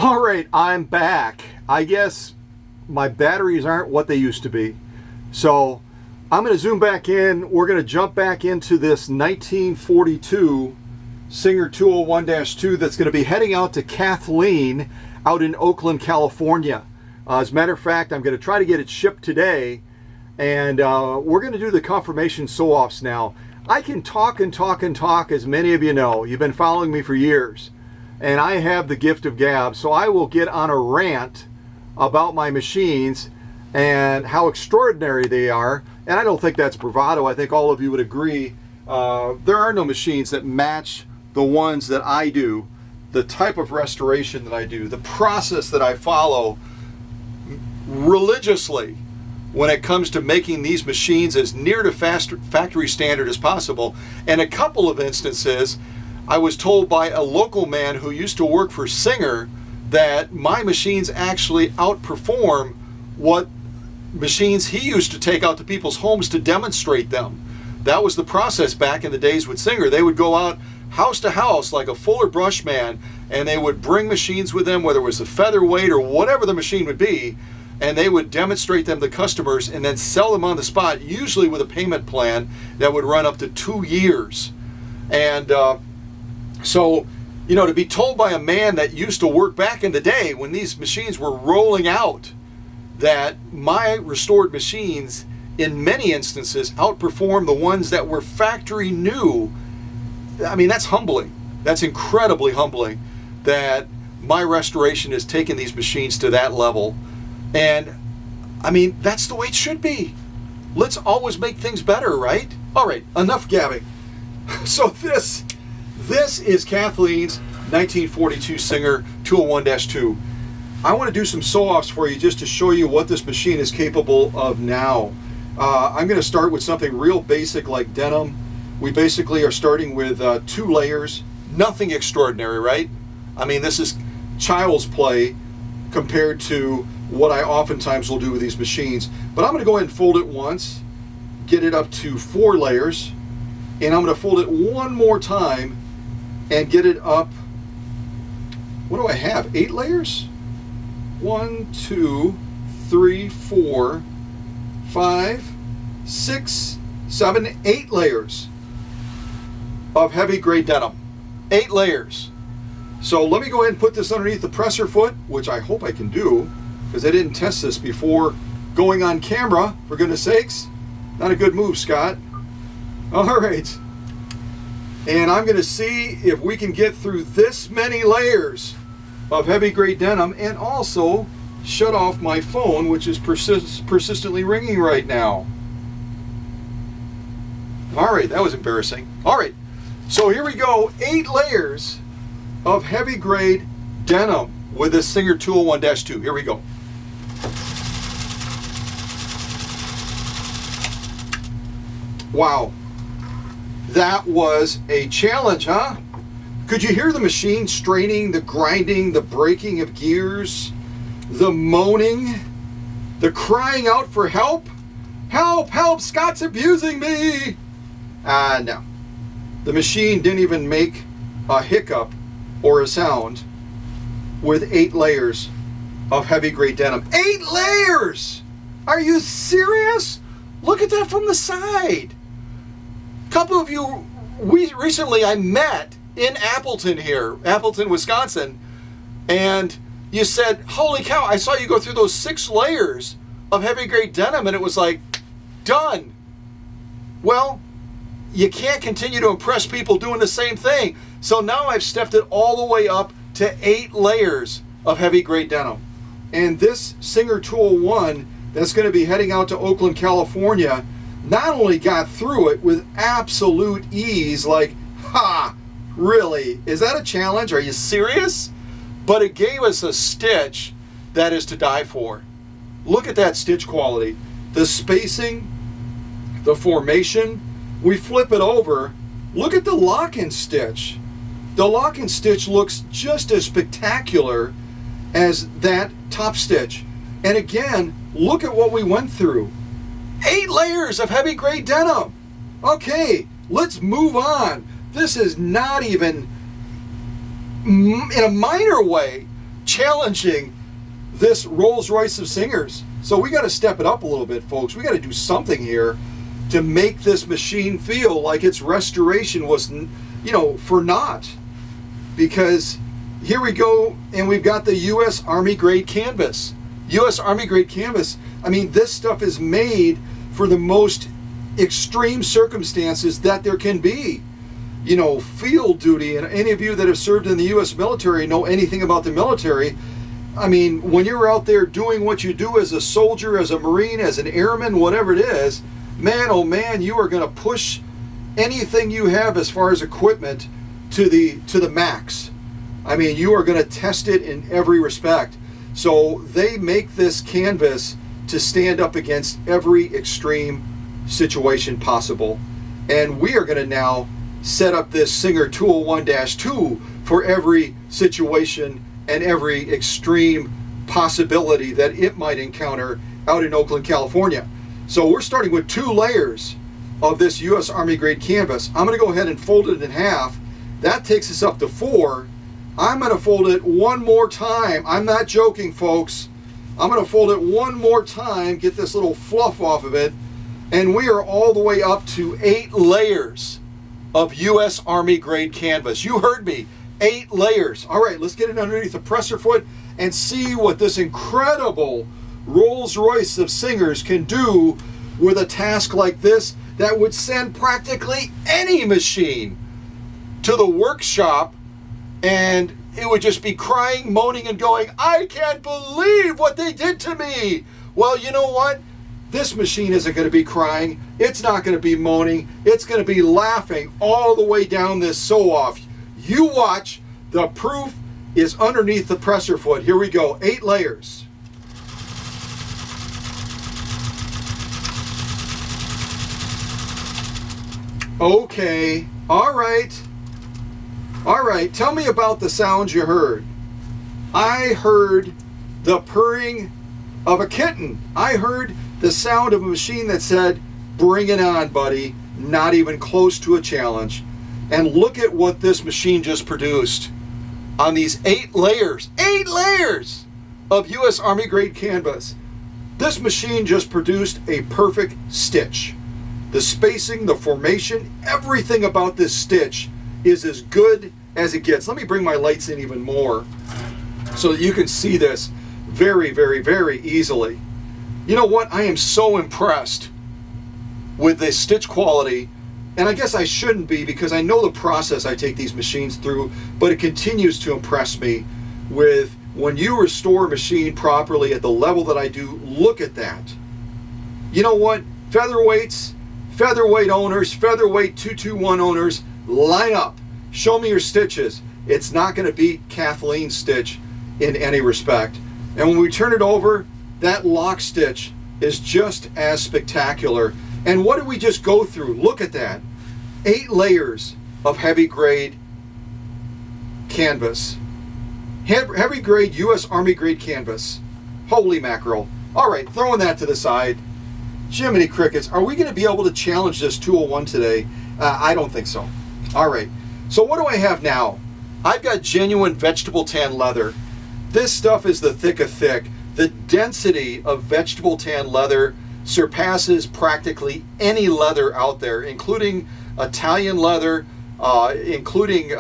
All right, I'm back. I guess my batteries aren't what they used to be. So I'm going to zoom back in. We're going to jump back into this 1942 Singer 201-2 that's going to be heading out to Kathleen out in Oakland, California. As a matter of fact, I'm going to try to get it shipped today, and we're going to do the confirmation sew-offs now. I can talk and talk and talk, as many of you know. You've been following me for years, and I have the gift of gab, so I will get on a rant about my machines and how extraordinary they are. And I don't think that's bravado. I think all of you would agree. There are no machines that match the ones that I do, the type of restoration that I do, the process that I follow religiously when it comes to making these machines as near to factory standard as possible. And a couple of instances, I was told by a local man who used to work for Singer that my machines actually outperform what machines he used to take out to people's homes to demonstrate them. That was the process back in the days with Singer. They would go out house to house like a Fuller brush man, and they would bring machines with them, whether it was a featherweight or whatever the machine would be, and they would demonstrate them to customers and then sell them on the spot, usually with a payment plan that would run up to 2 years. And so, you know, to be told by a man that used to work back in the day when these machines were rolling out that my restored machines in many instances outperform the ones that were factory new, I mean, that's humbling. That's incredibly humbling that my restoration has taken these machines to that level. And I mean, that's the way it should be. Let's always make things better, right? All right, enough gabbing. So this is Kathleen's 1942 Singer 201-2. I want to do some sew-offs for you just to show you what this machine is capable of now. I'm going to start with something real basic like denim. We basically are starting with 2 layers. Nothing extraordinary, right? I mean, this is child's play compared to what I oftentimes will do with these machines. But I'm going to go ahead and fold it once, get it up to 4 layers, and I'm going to fold it one more time and get it up, what do I have, 8 layers? 1, 2, 3, 4, 5, 6, 7, 8 layers of heavy grade denim. 8 layers. So let me go ahead and put this underneath the presser foot, which I hope I can do, because I didn't test this before going on camera, for goodness sakes. Not a good move, Scott. All right. And I'm going to see if we can get through this many layers of heavy grade denim and also shut off my phone, which is persistently ringing right now. All right, that was embarrassing. All right, so here we go. 8 layers of heavy grade denim with this Singer 201-2. Here we go. Wow, that was a challenge, huh? Could you hear the machine straining, the grinding, the breaking of gears, the moaning, the crying out for help? Help, help, Scott's abusing me! No. The machine didn't even make a hiccup or a sound with 8 layers of heavy grade denim. 8 layers! Are you serious? Look at that from the side. A couple of you recently I met in Appleton, Wisconsin, and you said, holy cow, I saw you go through those 6 layers of heavy grade denim, and it was like, done. Well, you can't continue to impress people doing the same thing. So now I've stepped it all the way up to 8 layers of heavy grade denim. And this Singer 201 that's going to be heading out to Oakland, California, not only got through it with absolute ease, like, ha, really? Is that a challenge? Are you serious? But it gave us a stitch that is to die for. Look at that stitch quality. The spacing, the formation. We flip it over. Look at the lock-in stitch. The lock-in stitch looks just as spectacular as that top stitch. And again, look at what we went through. 8 layers of heavy grade denim. Okay, let's move on. This is not even, in a minor way, challenging this Rolls-Royce of singers. So we got to step it up a little bit, folks. We got to do something here to make this machine feel like its restoration was, for naught. Because here we go, and we've got the U.S. Army grade canvas. U.S. Army grade canvas. I mean, this stuff is made for the most extreme circumstances that there can be. Field duty, and any of you that have served in the U.S. military know anything about the military. I mean, when you're out there doing what you do as a soldier, as a Marine, as an airman, whatever it is, man, oh man, you are going to push anything you have as far as equipment to the max. I mean, you are going to test it in every respect. So they make this canvas to stand up against every extreme situation possible. And we are going to now set up this Singer 201-2 for every situation and every extreme possibility that it might encounter out in Oakland, California. So we're starting with 2 layers of this U.S. Army grade canvas. I'm going to go ahead and fold it in half. That takes us up to 4. I'm going to fold it one more time. I'm not joking, folks. I'm going to fold it one more time, get this little fluff off of it, and we are all the way up to 8 layers of U.S. Army grade canvas. You heard me, 8 layers. All right, let's get it underneath the presser foot and see what this incredible Rolls-Royce of singers can do with a task like this that would send practically any machine to the workshop, and it would just be crying, moaning, and going, I can't believe what they did to me. Well, you know what? This machine isn't going to be crying. It's not going to be moaning. It's going to be laughing all the way down this sew-off. You watch. The proof is underneath the presser foot. Here we go. 8 layers. Okay. All right. All right. Tell me about the sounds you heard. I heard the purring of a kitten. I heard the sound of a machine that said, bring it on, buddy. Not even close to a challenge. And look at what this machine just produced on these 8 layers of U.S. Army grade canvas. This machine just produced a perfect stitch. The spacing, the formation, everything about this stitch is as good as it gets. Let me bring my lights in even more so that you can see this very, very, very easily. You know what? I am so impressed with this stitch quality, and I guess I shouldn't be because I know the process I take these machines through, but it continues to impress me with when you restore a machine properly at the level that I do. Look at that. You know what? Featherweights, featherweight owners, featherweight 221 owners, line up. Show me your stitches. It's not going to beat Kathleen's stitch in any respect. And when we turn it over, that lock stitch is just as spectacular. And what did we just go through? Look at that. 8 layers of heavy grade canvas. Heavy grade U.S. Army grade canvas. Holy mackerel. All right, throwing that to the side. Jiminy crickets, are we going to be able to challenge this 201 today? I don't think so. All right, so what do I have now? I've got genuine vegetable tan leather. This stuff is the thick of thick. The density of vegetable tan leather surpasses practically any leather out there, including Italian leather, including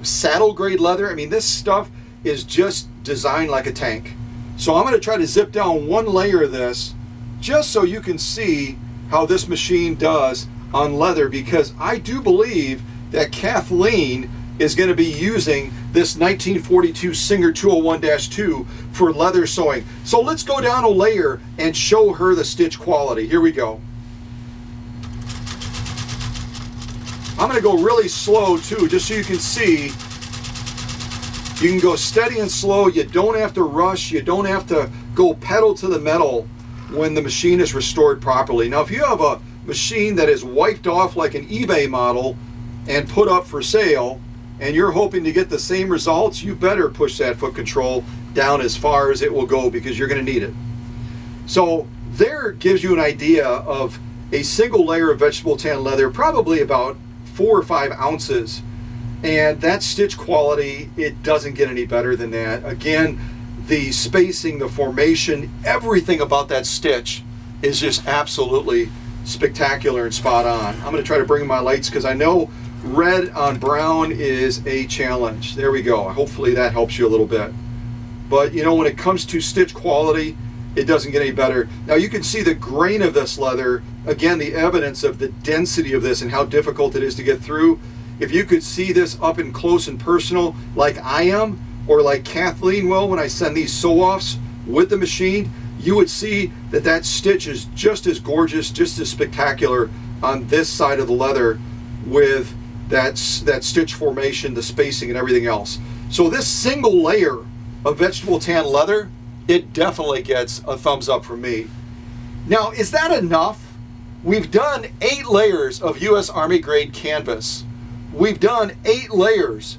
saddle grade leather. I mean, this stuff is just designed like a tank. So I'm going to try to zip down 1 layer of this just so you can see how this machine does on leather, because I do believe that Kathleen is going to be using this 1942 Singer 201-2 for leather sewing. So let's go down a layer and show her the stitch quality. Here we go. I'm going to go really slow too, just so you can see. You can go steady and slow. You don't have to rush. You don't have to go pedal to the metal when the machine is restored properly. Now, if you have a machine that is wiped off like an eBay model and put up for sale, and you're hoping to get the same results, you better push that foot control down as far as it will go, because you're going to need it. So there gives you an idea of a single layer of vegetable tan leather, probably about 4 or 5 ounces. And that stitch quality, it doesn't get any better than that. Again, the spacing, the formation, everything about that stitch is just absolutely spectacular and spot on. I'm going to try to bring my lights because I know red on brown is a challenge. There we go. Hopefully that helps you a little bit. But you know, when it comes to stitch quality, it doesn't get any better. Now you can see the grain of this leather. Again, the evidence of the density of this and how difficult it is to get through. If you could see this up and close and personal like I am, or like Kathleen will when I send these sew-offs with the machine, you would see that that stitch is just as gorgeous, just as spectacular on this side of the leather with that stitch formation, the spacing and everything else. So this single layer of vegetable tan leather, it definitely gets a thumbs up from me. Now, is that enough? We've done 8 layers of US Army grade canvas. We've done 8 layers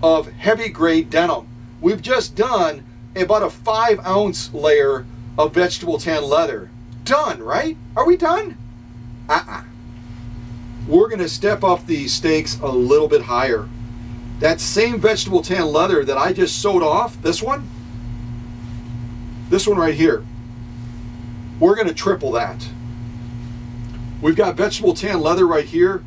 of heavy grade denim. We've just done about a 5-ounce layer of vegetable tan leather. Done, right? Are we done? We're going to step up the stakes a little bit higher. That same vegetable tan leather that I just sewed off, this one right here, we're going to triple that. We've got vegetable tan leather right here,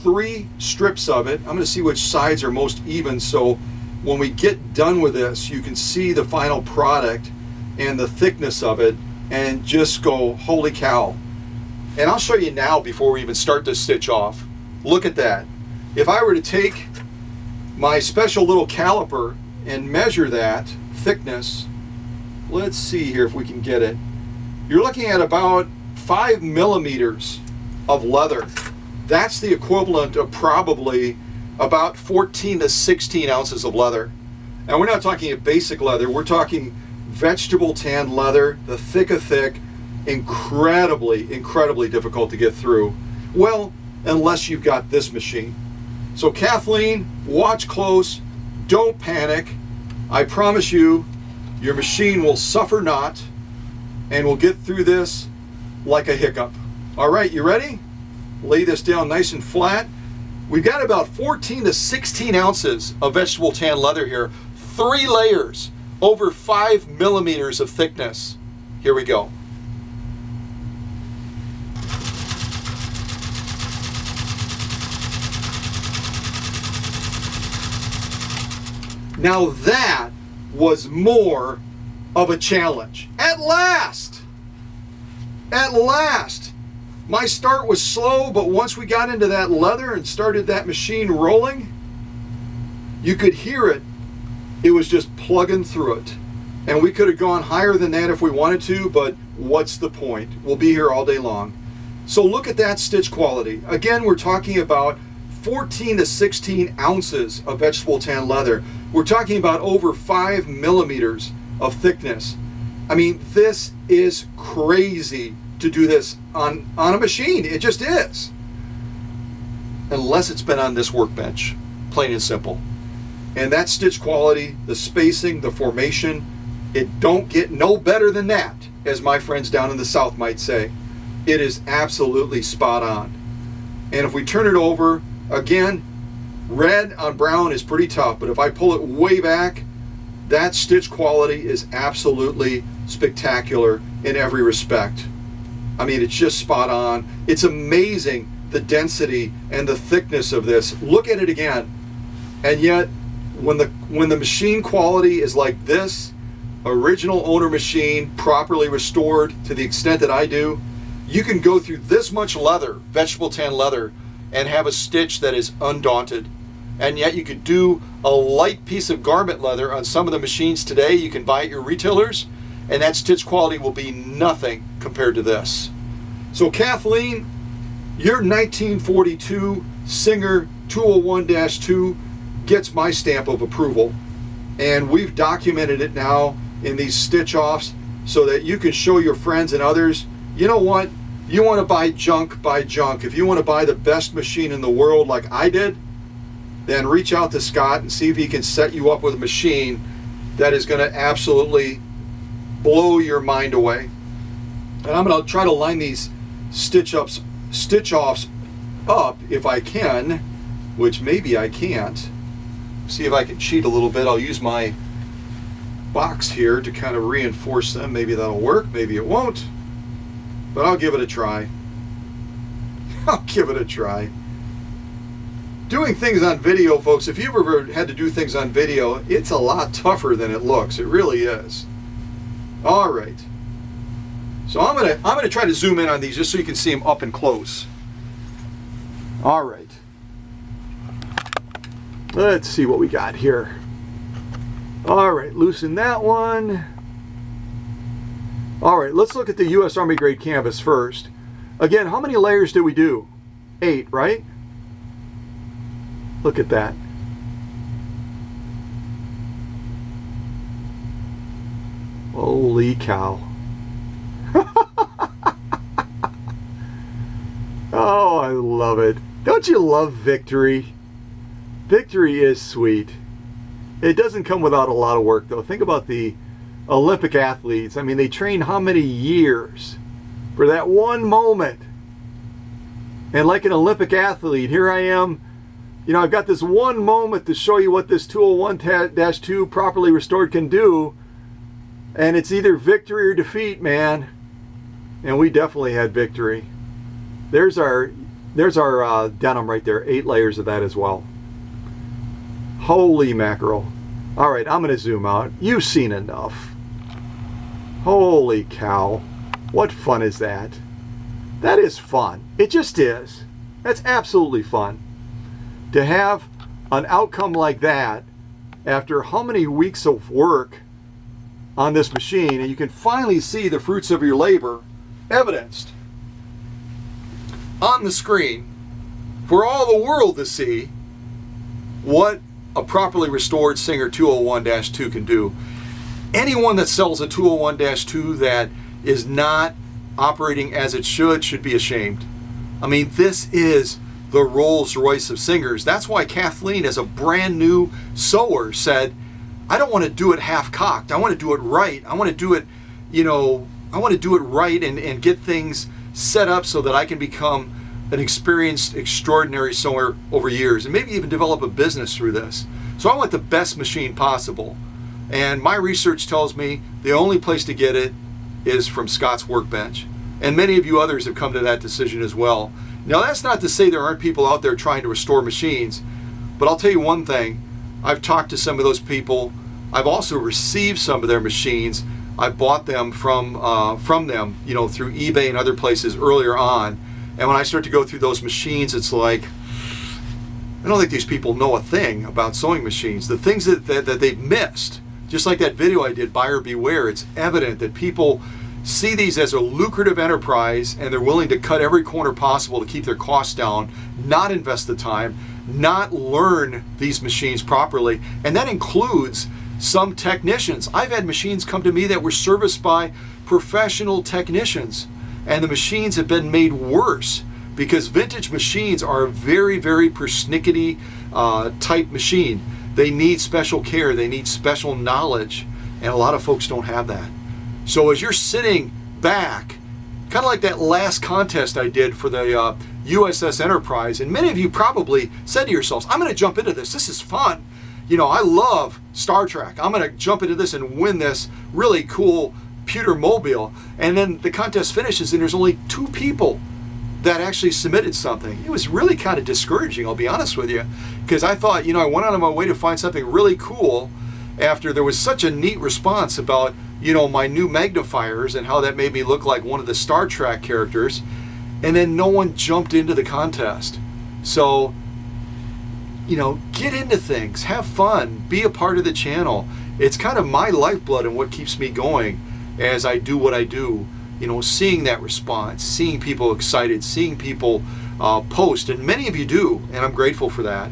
3 strips of it. I'm going to see which sides are most even, so when we get done with this, you can see the final product and the thickness of it and just go, holy cow. And I'll show you now before we even start this stitch off. Look at that. If I were to take my special little caliper and measure that thickness, let's see here if we can get it. You're looking at about 5 millimeters of leather. That's the equivalent of probably about 14 to 16 ounces of leather. And we're not talking a basic leather, we're talking vegetable tan leather, the thick of thick, incredibly difficult to get through. Well, unless you've got this machine. So Kathleen, watch close, don't panic. I promise you, your machine will suffer not, and we'll get through this like a hiccup. All right, you ready? Lay this down nice and flat. We've got about 14 to 16 ounces of vegetable tan leather here, 3 layers, over 5 millimeters of thickness. Here we go. Now that was more of a challenge. At last! At last! My start was slow, but once we got into that leather and started that machine rolling, you could hear it. It was just plugging through it. And we could have gone higher than that if we wanted to, but what's the point? We'll be here all day long. So look at that stitch quality. Again, we're talking about 14 to 16 ounces of vegetable tan leather. We're talking about over 5 millimeters of thickness. I mean, this is crazy to do this on a machine. It just is. Unless it's been on this workbench, plain and simple. And that stitch quality, the spacing, the formation, it don't get no better than that, as my friends down in the South might say. It is absolutely spot on. And if we turn it over, again, red on brown is pretty tough, but if I pull it way back, that stitch quality is absolutely spectacular in every respect. I mean, it's just spot on. It's amazing the density and the thickness of this. Look at it again. And yet, when the machine quality is like this, original owner machine, properly restored to the extent that I do, you can go through this much leather, vegetable tan leather, and have a stitch that is undaunted. And yet you could do a light piece of garment leather on some of the machines today you can buy at your retailers, and that stitch quality will be nothing compared to this. So Kathleen, your 1942 Singer 201-2 gets my stamp of approval. And we've documented it now in these stitch offs so that you can show your friends and others, you know what, you want to buy junk, buy junk. If you want to buy the best machine in the world like I did, then reach out to Scott and see if he can set you up with a machine that is going to absolutely blow your mind away. And I'm going to try to line these stitch offs up if I can, which maybe I can't. See if I can cheat a little bit. I'll use my box here to kind of reinforce them. Maybe that'll work, maybe it won't, but I'll give it a try. I'll give it a try. Doing things on video, folks, if you've ever had to do things on video, it's a lot tougher than it looks. It really is. All right. So I'm gonna try to zoom in on these just so you can see them up and close. All right. Let's see what we got here. All right, loosen that one. All right, let's look at the U.S. Army grade canvas first. Again, how many layers did we do? 8, right? Look at that. Holy cow. Oh, I love it. Don't you love victory? Victory is sweet. It doesn't come without a lot of work, though. Think about the Olympic athletes. I mean, they train how many years for that one moment? And like an Olympic athlete, here I am. You know, I've got this one moment to show you what this 201-2 properly restored can do. And it's either victory or defeat, man. And we definitely had victory. There's our denim right there. 8 layers of that as well. Holy mackerel. All right, I'm going to zoom out. You've seen enough. Holy cow. What fun is that? That is fun. It just is. That's absolutely fun. To have an outcome like that after how many weeks of work on this machine, and you can finally see the fruits of your labor evidenced on the screen for all the world to see what a properly restored Singer 201-2 can do. Anyone that sells a 201-2 that is not operating as it should be ashamed. I mean, this is the Rolls Royce of Singers. That's why Kathleen, as a brand new sewer, said, I don't want to do it half-cocked. I want to do it right. I want to do it, I want to do it right and get things set up so that I can become an experienced, extraordinary sewer over years and maybe even develop a business through this. So I want the best machine possible. And my research tells me the only place to get it is from Scott's Workbench. And many of you others have come to that decision as well. Now, that's not to say there aren't people out there trying to restore machines, but I'll tell you one thing. I've talked to some of those people. I've also received some of their machines. I bought them from them, through eBay and other places earlier on. And when I start to go through those machines, it's like, I don't think these people know a thing about sewing machines. The things that they've missed, just like that video I did, Buyer Beware, it's evident that people see these as a lucrative enterprise and they're willing to cut every corner possible to keep their costs down, not invest the time, not learn these machines properly. And that includes some technicians. I've had machines come to me that were serviced by professional technicians, and the machines have been made worse because vintage machines are a very, very persnickety type machine. They need special care, they need special knowledge, and a lot of folks don't have that. So as you're sitting back, kind of like that last contest I did for the USS Enterprise, and many of you probably said to yourselves, I'm going to jump into this. This is fun. I love Star Trek. I'm going to jump into this and win this really cool pewter mobile. And then the contest finishes and there's only 2 people that actually submitted something. It was really kind of discouraging, I'll be honest with you, because I thought, I went out of my way to find something really cool after there was such a neat response about, my new magnifiers and how that made me look like one of the Star Trek characters, and then no one jumped into the contest. So, get into things, have fun, be a part of the channel. It's kind of my lifeblood and what keeps me going as I do what I do. Seeing that response, seeing people excited, seeing people post, and many of you do, and I'm grateful for that.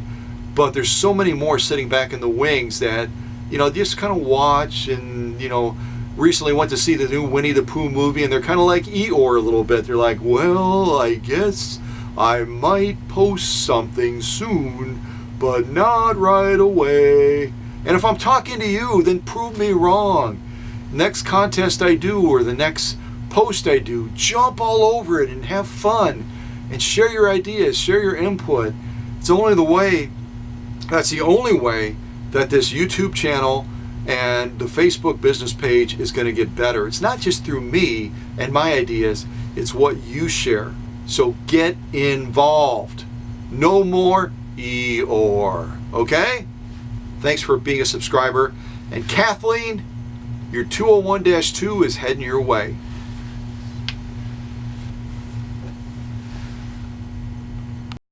But there's so many more sitting back in the wings that, just kind of watch and, recently went to see the new Winnie the Pooh movie, and they're kind of like Eeyore a little bit. They're like, well, I guess I might post something soon, but not right away. And if I'm talking to you, then prove me wrong. Next contest I do or the next post I do, jump all over it and have fun and share your ideas, share your input. That's the only way that this YouTube channel and the Facebook business page is going to get better. It's not just through me and my ideas, it's what you share. So get involved. No more Eeyore. Okay? Thanks for being a subscriber. And Kathleen, your 201-2 is heading your way.